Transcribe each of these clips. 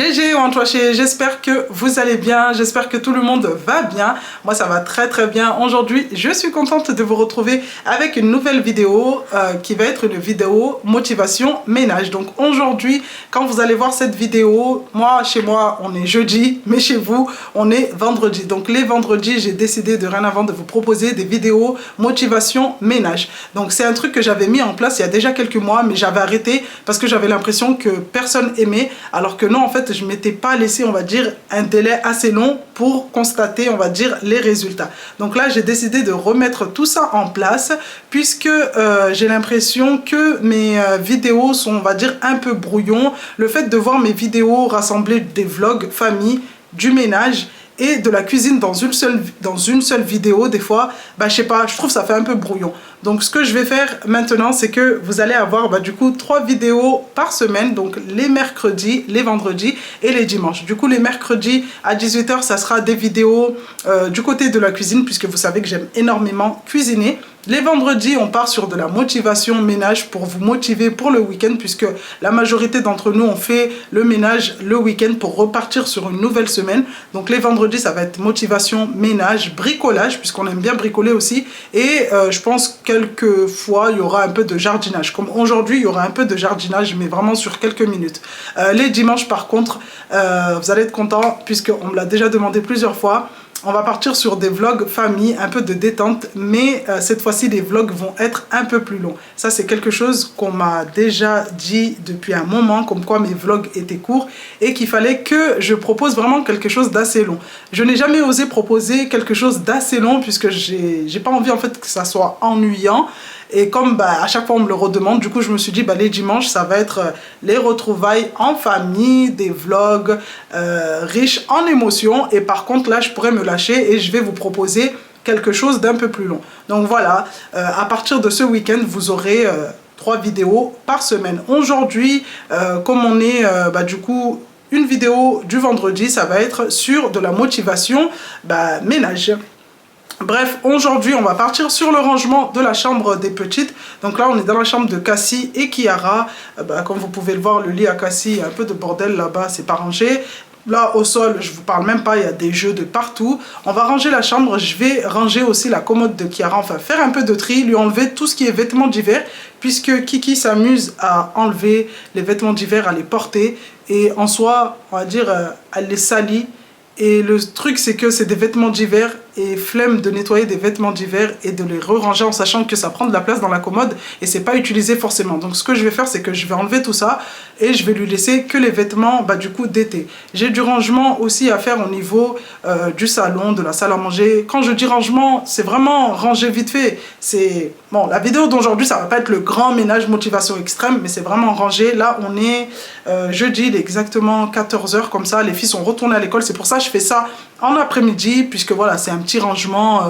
GG ou Antoaché, j'espère que vous allez bien, j'espère que tout le monde va bien. Moi ça va très très bien. Aujourd'hui je suis contente de vous retrouver avec une nouvelle vidéo qui va être une vidéo motivation ménage. Donc aujourd'hui quand vous allez voir cette vidéo, moi chez moi on est jeudi, mais chez vous on est vendredi. Donc les vendredis j'ai décidé de rien avant de vous proposer des vidéos motivation ménage. Donc c'est un truc que j'avais mis en place il y a déjà quelques mois, mais j'avais arrêté parce que j'avais l'impression que personne aimait, alors que non, en fait je m'étais pas laissé, on va dire, un délai assez long pour constater, on va dire, les résultats. Donc là j'ai décidé de remettre tout ça en place puisque j'ai l'impression que mes vidéos sont, on va dire, un peu brouillons. Le fait de voir mes vidéos rassembler des vlogs famille, du ménage et de la cuisine dans une seule vidéo, des fois, bah, je sais pas, je trouve ça fait un peu brouillon. Donc ce que je vais faire maintenant, c'est que vous allez avoir du coup 3 vidéos par semaine, donc les mercredis, les vendredis et les dimanches. Du coup les mercredis à 18 h, ça sera des vidéos du côté de la cuisine, puisque vous savez que j'aime énormément cuisiner. Les vendredis, on part sur de la motivation ménage pour vous motiver pour le week-end, puisque la majorité d'entre nous, on fait le ménage le week-end pour repartir sur une nouvelle semaine. Donc les vendredis, ça va être motivation ménage, bricolage, puisqu'on aime bien bricoler aussi. Et je pense quelques fois, il y aura un peu de jardinage. Comme aujourd'hui, il y aura un peu de jardinage, mais vraiment sur quelques minutes. Les dimanches, par contre, vous allez être contents, puisqu'on me l'a déjà demandé plusieurs fois. On va partir sur des vlogs famille, un peu de détente, mais cette fois-ci, les vlogs vont être un peu plus longs. Ça, c'est quelque chose qu'on m'a déjà dit depuis un moment, comme quoi mes vlogs étaient courts et qu'il fallait que je propose vraiment quelque chose d'assez long. Je n'ai jamais osé proposer quelque chose d'assez long puisque j'ai pas envie en fait que ça soit ennuyant. Et comme à chaque fois on me le redemande, du coup je me suis dit les dimanches ça va être les retrouvailles en famille, des vlogs riches en émotions. Et par contre là je pourrais me lâcher et je vais vous proposer quelque chose d'un peu plus long. Donc voilà, à partir de ce week-end vous aurez 3 vidéos par semaine. Aujourd'hui comme on est du coup une vidéo du vendredi, ça va être sur de la motivation ménage. Bref, aujourd'hui, on va partir sur le rangement de la chambre des petites. Donc là, on est dans la chambre de Cassie et Kiara. Comme vous pouvez le voir, le lit à Cassie, il y a un peu de bordel là-bas, c'est pas rangé. Là, au sol, je vous parle même pas, il y a des jeux de partout. On va ranger la chambre. Je vais ranger aussi la commode de Kiara. Enfin, faire un peu de tri, lui enlever tout ce qui est vêtements d'hiver, puisque Kiki s'amuse à enlever les vêtements d'hiver, à les porter. Et en soi, on va dire, elle les salit. Et le truc, c'est que c'est des vêtements d'hiver et flemme de nettoyer des vêtements d'hiver et de les re-ranger en sachant que ça prend de la place dans la commode et c'est pas utilisé forcément. Donc ce que je vais faire, c'est que je vais enlever tout ça et je vais lui laisser que les vêtements du coup d'été. J'ai du rangement aussi à faire au niveau du salon, de la salle à manger. Quand je dis rangement, c'est vraiment ranger vite fait. C'est bon, la vidéo d'aujourd'hui, ça va pas être le grand ménage motivation extrême, mais c'est vraiment ranger. Là, on est jeudi, il est exactement 14 h comme ça. Les filles sont retournées à l'école, c'est pour ça que je fais ça en après-midi, puisque voilà, c'est un petit rangement,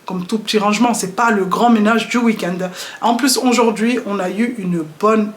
comme tout petit rangement, c'est pas le grand ménage du week-end. En plus, aujourd'hui, on a eu une bonne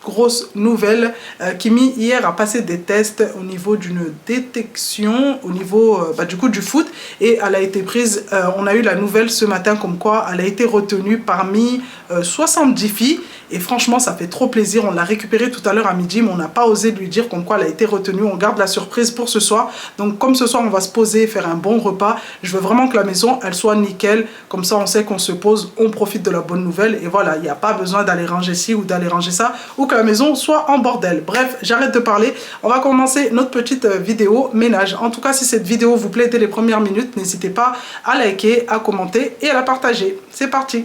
grosse nouvelle. Kimi hier a passé des tests au niveau d'une détection au niveau du coup du foot et elle a été prise, on a eu la nouvelle ce matin comme quoi elle a été retenue parmi 70 filles et franchement ça fait trop plaisir. On l'a récupérée tout à l'heure à midi mais on n'a pas osé lui dire comme quoi elle a été retenue. On garde la surprise pour ce soir. Donc comme ce soir on va se poser, faire un bon repas, je veux vraiment que la maison elle soit nickel, comme ça on sait qu'on se pose, on profite de la bonne nouvelle et voilà, il n'y a pas besoin d'aller ranger ci ou d'aller ranger ça ou que la maison soit en bordel. Bref, j'arrête de parler, on va commencer notre petite vidéo ménage. En tout cas, si cette vidéo vous plaît dès les premières minutes, n'hésitez pas à liker, à commenter et à la partager. C'est parti!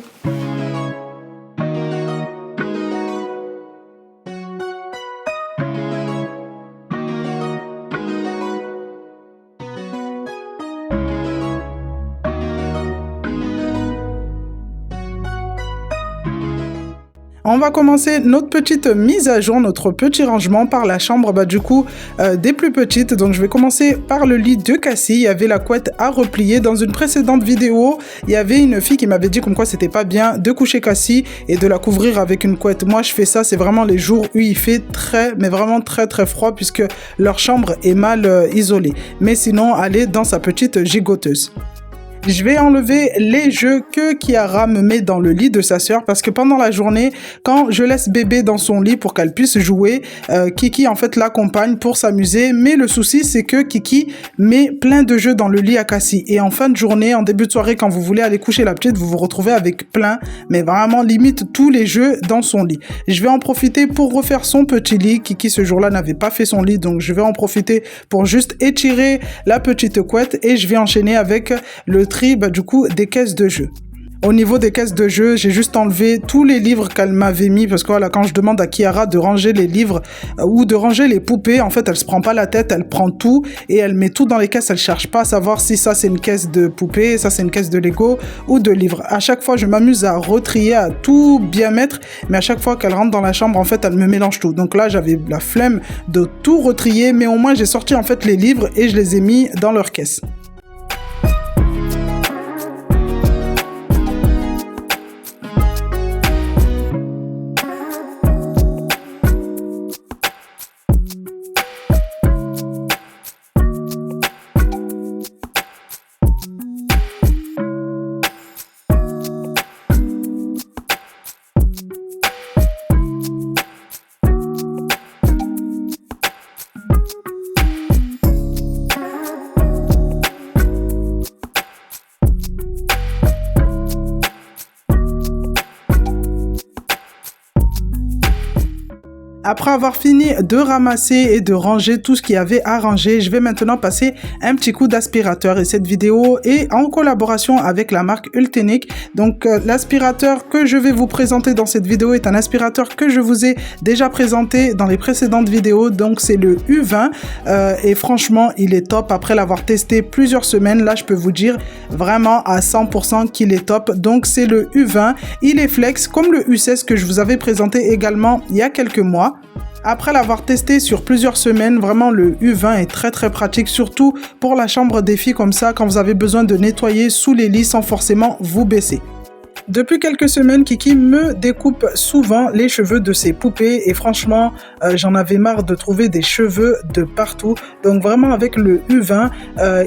On va commencer notre petite mise à jour, notre petit rangement par la chambre du coup des plus petites. Donc je vais commencer par le lit de Cassie. Il y avait la couette à replier. Dans une précédente vidéo, il y avait une fille qui m'avait dit comme quoi c'était pas bien de coucher Cassie et de la couvrir avec une couette. Moi je fais ça, c'est vraiment les jours où il fait mais vraiment très froid puisque leur chambre est mal isolée. Mais sinon, elle est dans sa petite gigoteuse. Je vais enlever les jeux que Kiara me met dans le lit de sa sœur parce que pendant la journée, quand je laisse bébé dans son lit pour qu'elle puisse jouer, Kiki en fait l'accompagne pour s'amuser. Mais le souci, c'est que Kiki met plein de jeux dans le lit à Cassie. Et en fin de journée, en début de soirée, quand vous voulez aller coucher la petite, vous vous retrouvez avec plein, mais vraiment limite tous les jeux dans son lit. Je vais en profiter pour refaire son petit lit. Kiki ce jour-là n'avait pas fait son lit, donc je vais en profiter pour juste étirer la petite couette et je vais enchaîner avec le tri du coup des caisses de jeux. Au niveau des caisses de jeux, j'ai juste enlevé tous les livres qu'elle m'avait mis parce que voilà, quand je demande à Kiara de ranger les livres ou de ranger les poupées, en fait, elle se prend pas la tête, elle prend tout et elle met tout dans les caisses. Elle cherche pas à savoir si ça c'est une caisse de poupées, ça c'est une caisse de Lego ou de livres. À chaque fois, je m'amuse à retrier, à tout bien mettre, mais à chaque fois qu'elle rentre dans la chambre, en fait, elle me mélange tout. Donc là, j'avais la flemme de tout retrier, mais au moins j'ai sorti en fait les livres et je les ai mis dans leur caisse. Après avoir fini de ramasser et de ranger tout ce qu'il y avait à ranger, je vais maintenant passer un petit coup d'aspirateur. Et cette vidéo est en collaboration avec la marque Ultenic. Donc l'aspirateur que je vais vous présenter dans cette vidéo est un aspirateur que je vous ai déjà présenté dans les précédentes vidéos. Donc c'est le U20 et franchement il est top. Après l'avoir testé plusieurs semaines, là je peux vous dire vraiment à 100% qu'il est top. Donc c'est le U20, il est flex comme le U16 que je vous avais présenté également il y a quelques mois. Après l'avoir testé sur plusieurs semaines, vraiment le U20 est très très pratique, surtout pour la chambre des filles comme ça, quand vous avez besoin de nettoyer sous les lits sans forcément vous baisser. Depuis quelques semaines, Kiki me découpe souvent les cheveux de ses poupées et franchement, j'en avais marre de trouver des cheveux de partout. Donc vraiment avec le U20,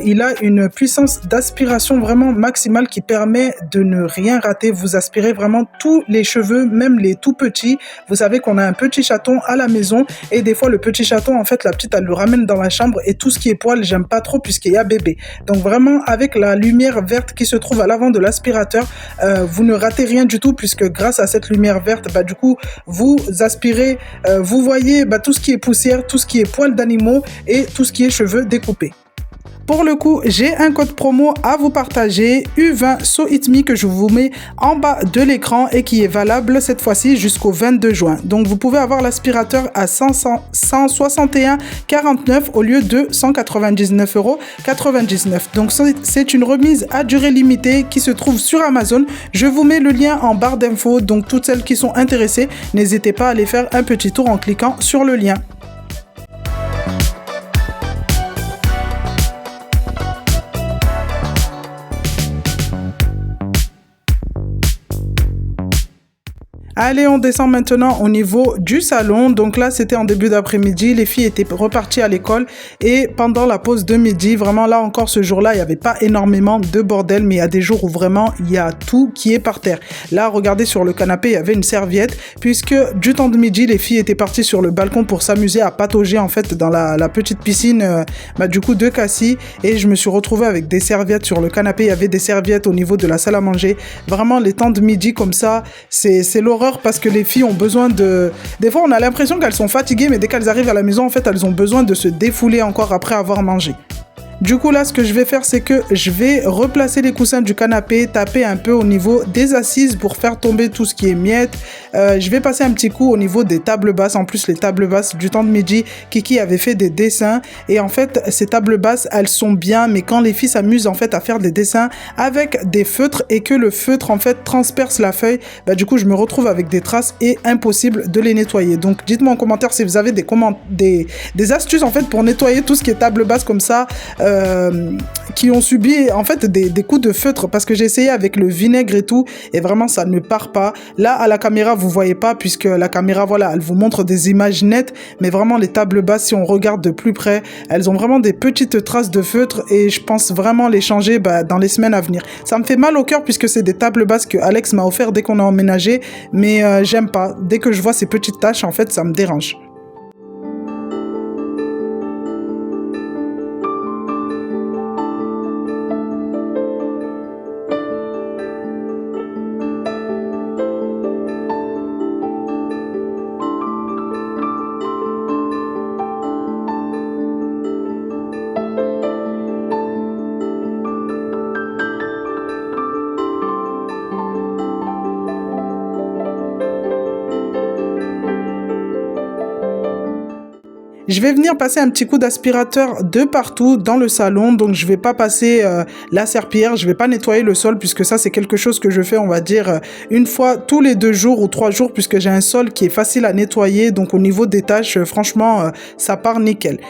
il a une puissance d'aspiration vraiment maximale qui permet de ne rien rater. Vous aspirez vraiment tous les cheveux, même les tout petits. Vous savez qu'on a un petit chaton à la maison et des fois le petit chaton, en fait, la petite, elle le ramène dans la chambre et tout ce qui est poil, j'aime pas trop puisqu'il y a bébé. Donc vraiment avec la lumière verte qui se trouve à l'avant de l'aspirateur, vous ne ratez rien du tout puisque grâce à cette lumière verte, du coup, vous aspirez, vous voyez tout ce qui est poussière, tout ce qui est poils d'animaux et tout ce qui est cheveux découpés. Pour le coup, j'ai un code promo à vous partager, U20 So It Me, que je vous mets en bas de l'écran et qui est valable cette fois-ci jusqu'au 22 juin. Donc vous pouvez avoir l'aspirateur à 161,49 au lieu de 199,99 €. Donc c'est une remise à durée limitée qui se trouve sur Amazon. Je vous mets le lien en barre d'infos, donc toutes celles qui sont intéressées, n'hésitez pas à aller faire un petit tour en cliquant sur le lien. Allez, on descend maintenant au niveau du salon. Donc là, c'était en début d'après-midi. Les filles étaient reparties à l'école. Et pendant la pause de midi, vraiment là encore, ce jour-là, il n'y avait pas énormément de bordel. Mais il y a des jours où vraiment, il y a tout qui est par terre. Là, regardez sur le canapé, il y avait une serviette. Puisque du temps de midi, les filles étaient parties sur le balcon pour s'amuser à patauger en fait dans la petite piscine du coup de Cassie. Et je me suis retrouvée avec des serviettes sur le canapé. Il y avait des serviettes au niveau de la salle à manger. Vraiment, les temps de midi comme ça, c'est l'horreur. Parce que les filles ont besoin de... Des fois, on a l'impression qu'elles sont fatiguées, mais dès qu'elles arrivent à la maison, en fait, elles ont besoin de se défouler encore après avoir mangé. Du coup, là, ce que je vais faire, c'est que je vais replacer les coussins du canapé, taper un peu au niveau des assises pour faire tomber tout ce qui est miettes. Je vais passer un petit coup au niveau des tables basses. En plus, les tables basses du temps de midi, Kiki avait fait des dessins. Et en fait, ces tables basses, elles sont bien. Mais quand les filles s'amusent en fait à faire des dessins avec des feutres et que le feutre en fait transperce la feuille, du coup, je me retrouve avec des traces et impossible de les nettoyer. Donc, dites-moi en commentaire si vous avez des astuces en fait pour nettoyer tout ce qui est table basse comme ça. qui ont subi en fait des coups de feutre parce que j'ai essayé avec le vinaigre et tout et vraiment ça ne part pas. Là à la caméra vous voyez pas puisque la caméra voilà elle vous montre des images nettes, mais vraiment les tables basses si on regarde de plus près elles ont vraiment des petites traces de feutre et je pense vraiment les changer dans les semaines à venir. Ça me fait mal au cœur puisque c'est des tables basses que Alex m'a offert dès qu'on a emménagé, mais j'aime pas. Dès que je vois ces petites taches en fait ça me dérange. Je vais venir passer un petit coup d'aspirateur de partout dans le salon, donc je vais pas passer la serpillière, je vais pas nettoyer le sol puisque ça c'est quelque chose que je fais on va dire une fois tous les 2 jours ou 3 jours puisque j'ai un sol qui est facile à nettoyer, donc au niveau des tâches franchement ça part nickel.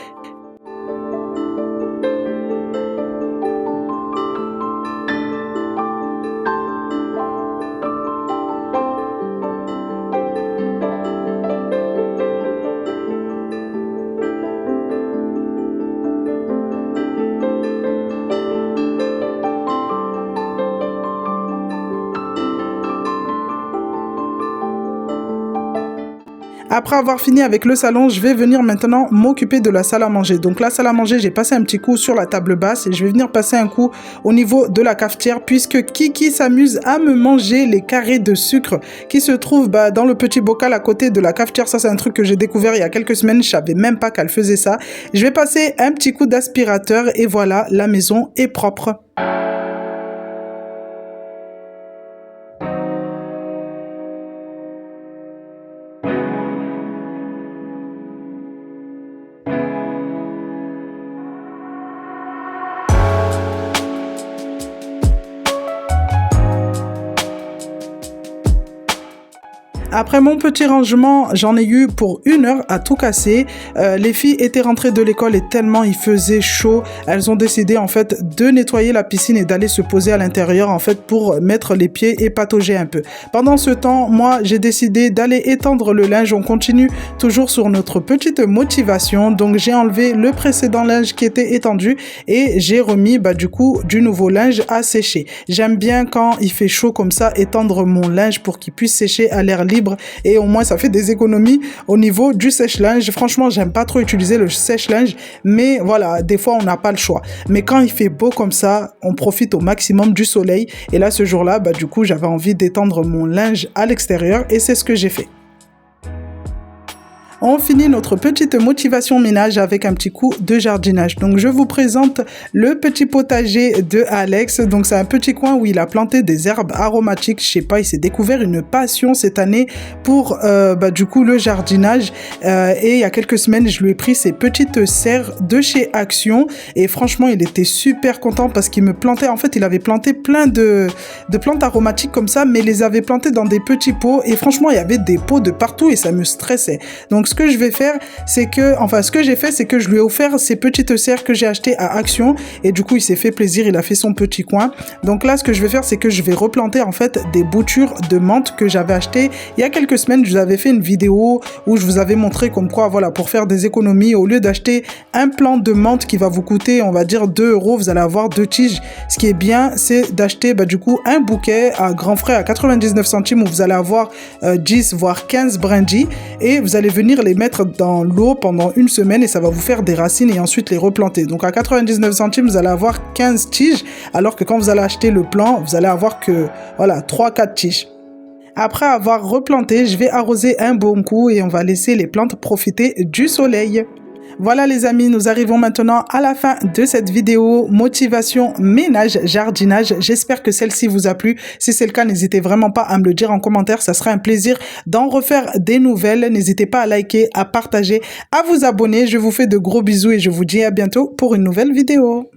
Après avoir fini avec le salon, je vais venir maintenant m'occuper de la salle à manger. Donc la salle à manger, j'ai passé un petit coup sur la table basse et je vais venir passer un coup au niveau de la cafetière puisque Kiki s'amuse à me manger les carrés de sucre qui se trouvent dans le petit bocal à côté de la cafetière. Ça, c'est un truc que j'ai découvert il y a quelques semaines. Je savais même pas qu'elle faisait ça. Je vais passer un petit coup d'aspirateur et voilà, la maison est propre. Après mon petit rangement, j'en ai eu pour 1 heure à tout casser. Les filles étaient rentrées de l'école et tellement il faisait chaud, elles ont décidé en fait de nettoyer la piscine et d'aller se poser à l'intérieur en fait pour mettre les pieds et patauger un peu. Pendant ce temps, moi j'ai décidé d'aller étendre le linge. On continue toujours sur notre petite motivation. Donc j'ai enlevé le précédent linge qui était étendu et j'ai remis du coup du nouveau linge à sécher. J'aime bien quand il fait chaud comme ça étendre mon linge pour qu'il puisse sécher à l'air libre et au moins ça fait des économies au niveau du sèche-linge. Franchement, j'aime pas trop utiliser le sèche-linge, mais voilà, des fois on n'a pas le choix. Mais quand il fait beau comme ça, on profite au maximum du soleil et là ce jour-là, du coup, j'avais envie d'étendre mon linge à l'extérieur et c'est ce que j'ai fait. On finit notre petite motivation ménage avec un petit coup de jardinage. Donc je vous présente le petit potager de Alex. Donc c'est un petit coin où il a planté des herbes aromatiques. Je sais pas, il s'est découvert une passion cette année pour du coup le jardinage. Et il y a quelques semaines, je lui ai pris ces petites serres de chez Action. Et franchement, il était super content parce qu'il me plantait. En fait, il avait planté plein de plantes aromatiques comme ça, mais il les avait plantées dans des petits pots. Et franchement, il y avait des pots de partout et ça me stressait. Donc ce que je vais faire, c'est que, ce que j'ai fait, c'est que je lui ai offert ces petites serres que j'ai achetées à Action et du coup, il s'est fait plaisir, il a fait son petit coin. Donc là, ce que je vais faire, c'est que je vais replanter en fait des boutures de menthe que j'avais achetées il y a quelques semaines. Je vous avais fait une vidéo où je vous avais montré comme quoi, voilà, pour faire des économies, au lieu d'acheter un plant de menthe qui va vous coûter, on va dire 2 €, vous allez avoir 2 tiges. Ce qui est bien, c'est d'acheter du coup un bouquet à grands frais à 99 centimes où vous allez avoir 10 voire 15 brindilles et vous allez venir les mettre dans l'eau pendant 1 semaine et ça va vous faire des racines et ensuite les replanter. Donc à 99 centimes, vous allez avoir 15 tiges alors que quand vous allez acheter le plant, vous allez avoir que 3-4 tiges. Après avoir replanté, je vais arroser un bon coup et on va laisser les plantes profiter du soleil. Voilà les amis, nous arrivons maintenant à la fin de cette vidéo motivation ménage jardinage. J'espère que celle-ci vous a plu. Si c'est le cas, n'hésitez vraiment pas à me le dire en commentaire. Ça sera un plaisir d'en refaire des nouvelles. N'hésitez pas à liker, à partager, à vous abonner. Je vous fais de gros bisous et je vous dis à bientôt pour une nouvelle vidéo.